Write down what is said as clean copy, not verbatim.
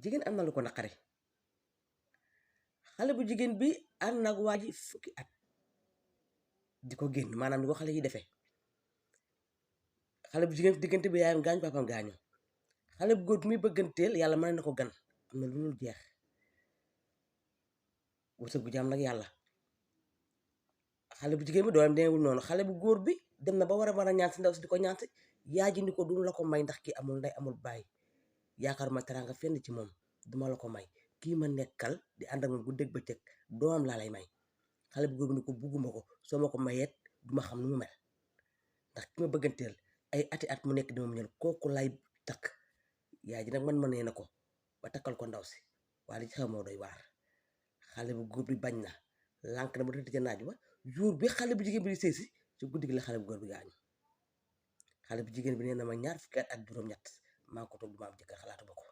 jigéen am na lu ko naqari xale bu jigéen bi ànd nag waa ji fukki at di ko génn maanaam di ko xale yi defee xale bu jigéen diggante bi yaayam gaañu papam gaañu xale bu góor bi muy bëgganteel yàlla mën na ko gan am na lu dul jeex wërsëg bu jaam nag yàlla xale bu jigéen bi doolem deewul noonu xale bu góor bi dem na ba war a ñaan si ndaw si di ko ñaan si yaay ji ni ko du la ko may ndax kii amul ndey amul bàyyi yaakaaruma teraanga fenn ci moom duma la ko may kii ma nekkal di ànd ak moom guddeeg bëccëg doomam laa lay may xale bu góor bi ni ko bugguma ko soo ma ko mayeet duma xam nu mu mel ndax ki ma bëgganteel ay ati at mu nekk dima mu ñël kooku lay takk yaay ji nag man nee na ko ba takkal ko ndaw si waaye li ci xew moo doy waar xale bu góor bi bañ na lànk na ba tëdd ca naaj ba jour bi xale bu jigéen bi di sëy ci guddi gi la xale bu góor bi gaañu xale bu jigéen bi nee na ma ñaar fukki at ak juróom-ñett maa ko toog du ma am jëkkër xalaatu ba ko